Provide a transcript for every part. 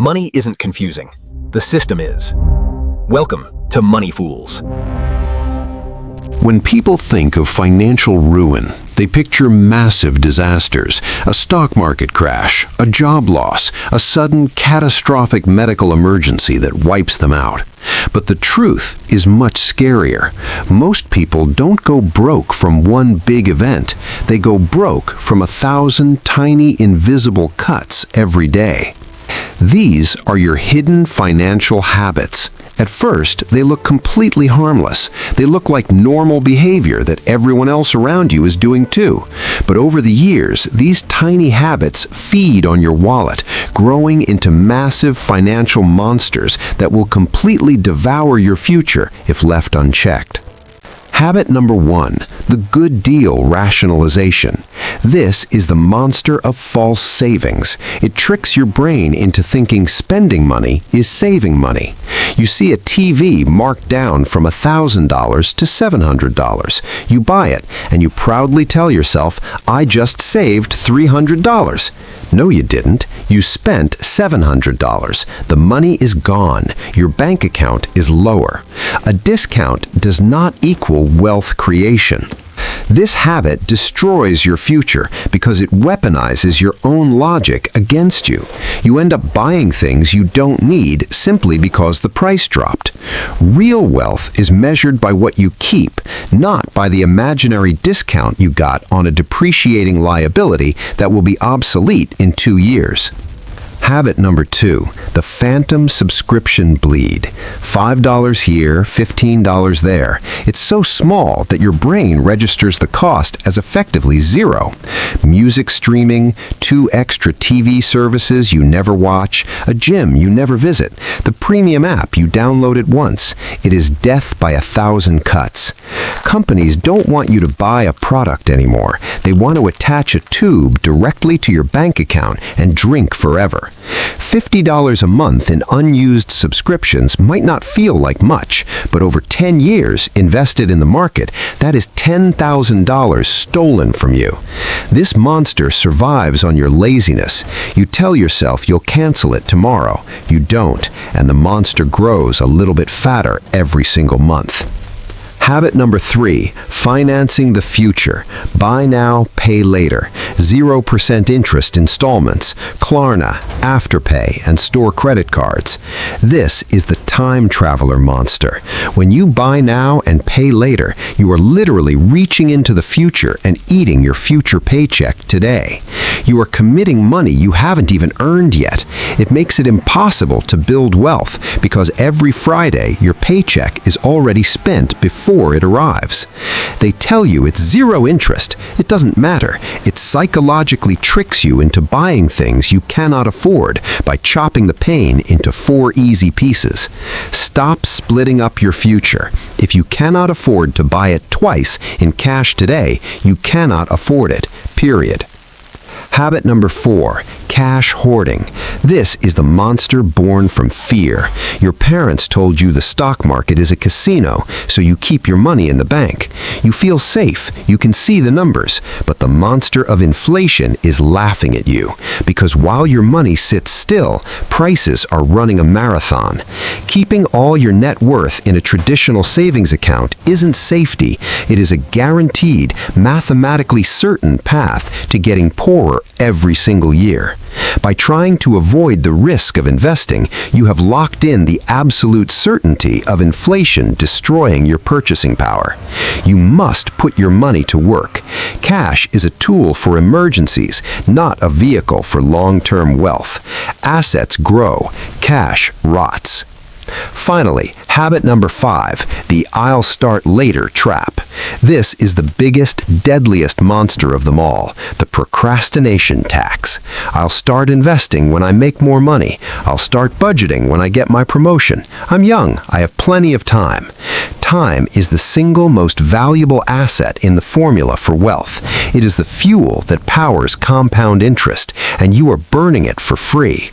Money isn't confusing. The system is. Welcome to Money Fools. When people think of financial ruin, they picture massive disasters, a stock market crash, a job loss, a sudden catastrophic medical emergency that wipes them out. But the truth is much scarier. Most people don't go broke from one big event. They go broke from 1,000 tiny invisible cuts every day. These are your hidden financial habits. At first, they look completely harmless. They look like normal behavior that everyone else around you is doing too. But over the years, these tiny habits feed on your wallet, growing into massive financial monsters that will completely devour your future if left unchecked. Habit number 1, the good deal rationalization. This is the monster of false savings. It tricks your brain into thinking spending money is saving money. You see a TV marked down from $1,000 to $700. You buy it, and you proudly tell yourself, I just saved $300. No, you didn't. You spent $700. The money is gone. Your bank account is lower. A discount does not equal wealth creation. This habit destroys your future because it weaponizes your own logic against you. You end up buying things you don't need simply because the price dropped. Real wealth is measured by what you keep, not by the imaginary discount you got on a depreciating liability that will be obsolete in 2 years. Habit number 2, the phantom subscription bleed. $5 here, $15 there. It's so small that your brain registers the cost as effectively zero. Music streaming, 2 extra TV services you never watch, a gym you never visit, the premium app you downloaded once. It is death by 1,000 cuts. Companies don't want you to buy a product anymore. They want to attach a tube directly to your bank account and drink forever. $50 a month in unused subscriptions might not feel like much, but over 10 years invested in the market, that is $10,000 stolen from you. This monster survives on your laziness. You tell yourself you'll cancel it tomorrow. You don't, and the monster grows a little bit fatter every single month. Habit number 3, financing the future. Buy now, pay later. 0% interest installments, Klarna, Afterpay, and store credit cards. This is the time traveler monster. When you buy now and pay later, you are literally reaching into the future and eating your future paycheck today. You are committing money you haven't even earned yet. It makes it impossible to build wealth because every Friday your paycheck is already spent before it arrives. They tell you it's 0 interest. It doesn't matter. It psychologically tricks you into buying things you cannot afford by chopping the pain into 4 easy pieces. Stop splitting up your future. If you cannot afford to buy it twice in cash today, you cannot afford it, period. Habit number 4, cash hoarding. This is the monster born from fear. Your parents told you the stock market is a casino, so you keep your money in the bank. You feel safe, you can see the numbers, but the monster of inflation is laughing at you, because while your money sits still, prices are running a marathon. Keeping all your net worth in a traditional savings account isn't safety. It is a guaranteed, mathematically certain path to getting poorer every single year. By trying to avoid the risk of investing, you have locked in the absolute certainty of inflation destroying your purchasing power. You must put your money to work. Cash is a tool for emergencies, not a vehicle for long-term wealth. Assets grow, cash rots. Finally, habit number 5, the I'll start later trap. This is the biggest, deadliest monster of them all, the procrastination tax. I'll start investing when I make more money. I'll start budgeting when I get my promotion. I'm young. I have plenty of time. Time is the single most valuable asset in the formula for wealth. It is the fuel that powers compound interest, and you are burning it for free.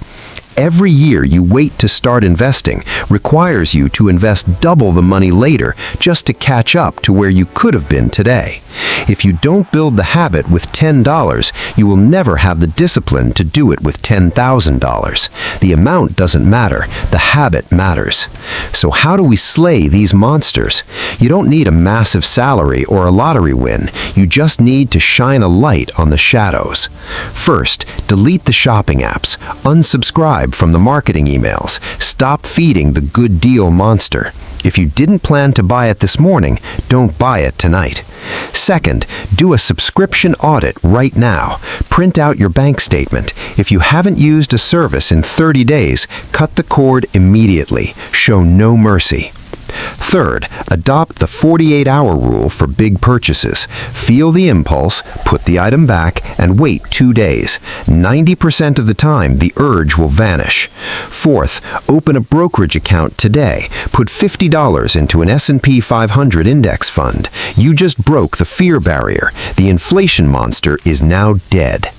Every year you wait to start investing requires you to invest double the money later just to catch up to where you could have been today. If you don't build the habit with $10, you will never have the discipline to do it with $10,000. The amount doesn't matter, the habit matters. So how do we slay these monsters? You don't need a massive salary or a lottery win, you just need to shine a light on the shadows. First, delete the shopping apps, unsubscribe from the marketing emails, stop feeding the good deal monster. If you didn't plan to buy it this morning, don't buy it tonight. Second, do a subscription audit right now. Print out your bank statement. If you haven't used a service in 30 days, cut the cord immediately. Show no mercy. Third, adopt the 48-hour rule for big purchases. Feel the impulse, put the item back, and wait 2 days. 90% of the time, the urge will vanish. Fourth, open a brokerage account today. Put $50 into an S&P 500 index fund. You just broke the fear barrier. The inflation monster is now dead.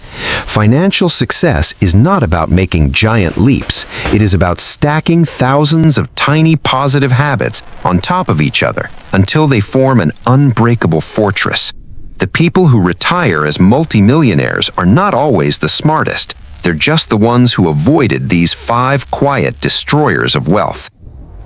Financial success is not about making giant leaps. It is about stacking thousands of tiny positive habits on top of each other until they form an unbreakable fortress. The people who retire as multimillionaires are not always the smartest. They're just the ones who avoided these 5 quiet destroyers of wealth.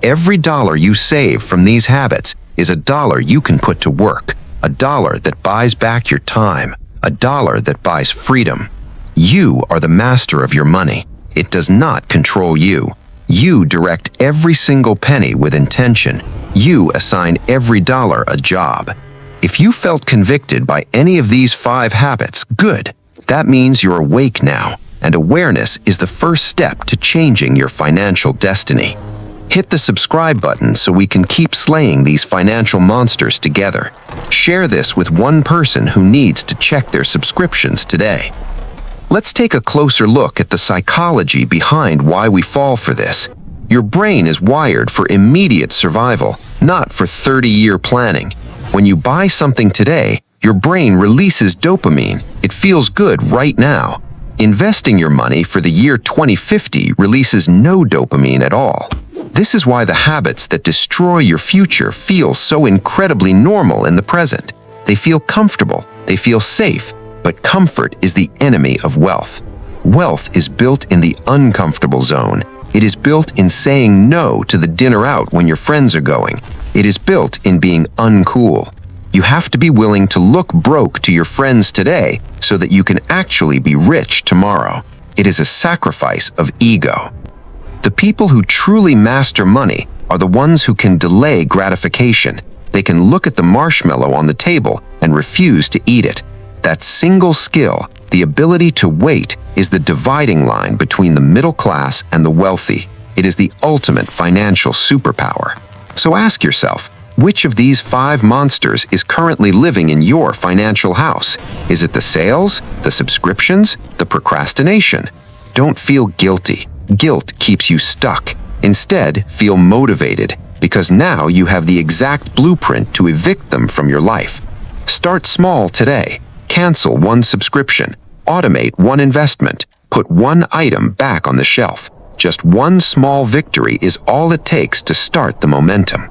Every dollar you save from these habits is a dollar you can put to work, a dollar that buys back your time, a dollar that buys freedom. You are the master of your money. It does not control you. You direct every single penny with intention. You assign every dollar a job. If you felt convicted by any of these 5 habits, good. That means you're awake now, and awareness is the first step to changing your financial destiny. Hit the subscribe button so we can keep slaying these financial monsters together. Share this with one person who needs to check their subscriptions today. Let's take a closer look at the psychology behind why we fall for this. Your brain is wired for immediate survival, not for 30-year planning. When you buy something today, your brain releases dopamine. It feels good right now. Investing your money for the year 2050 releases no dopamine at all. This is why the habits that destroy your future feel so incredibly normal in the present. They feel comfortable, they feel safe, but comfort is the enemy of wealth. Wealth is built in the uncomfortable zone. It is built in saying no to the dinner out when your friends are going. It is built in being uncool. You have to be willing to look broke to your friends today so that you can actually be rich tomorrow. It is a sacrifice of ego. The people who truly master money are the ones who can delay gratification. They can look at the marshmallow on the table and refuse to eat it. That single skill, the ability to wait, is the dividing line between the middle class and the wealthy. It is the ultimate financial superpower. So ask yourself, which of these 5 monsters is currently living in your financial house? Is it the sales, the subscriptions, the procrastination? Don't feel guilty. Guilt keeps you stuck. Instead, feel motivated, because now you have the exact blueprint to evict them from your life. Start small today. Cancel 1 subscription. Automate 1 investment. Put 1 item back on the shelf. Just 1 small victory is all it takes to start the momentum.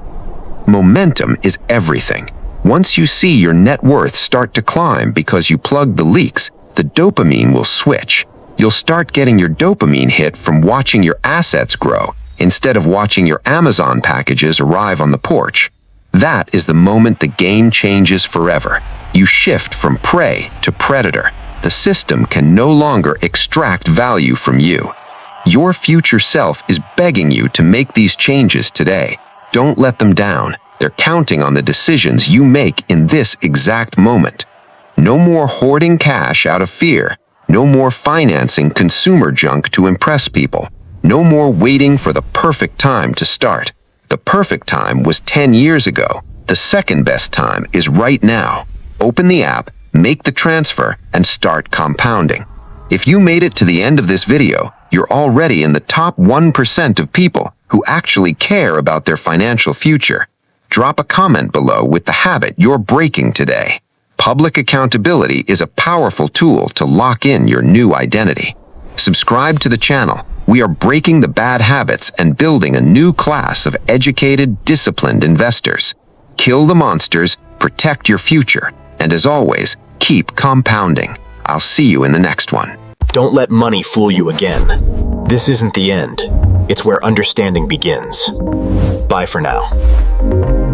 Momentum is everything. Once you see your net worth start to climb because you plugged the leaks, the dopamine will switch. You'll start getting your dopamine hit from watching your assets grow instead of watching your Amazon packages arrive on the porch. That is the moment the game changes forever. You shift from prey to predator. The system can no longer extract value from you. Your future self is begging you to make these changes today. Don't let them down. They're counting on the decisions you make in this exact moment. No more hoarding cash out of fear. No more financing consumer junk to impress people. No more waiting for the perfect time to start. The perfect time was 10 years ago. The second best time is right now. Open the app, make the transfer, and start compounding. If you made it to the end of this video, you're already in the top 1% of people who actually care about their financial future. Drop a comment below with the habit you're breaking today. Public accountability is a powerful tool to lock in your new identity. Subscribe to the channel. We are breaking the bad habits and building a new class of educated, disciplined investors. Kill the monsters, protect your future, And as always, keep compounding. I'll see you in the next one. Don't let money fool you again. This isn't the end. It's where understanding begins. Bye for now.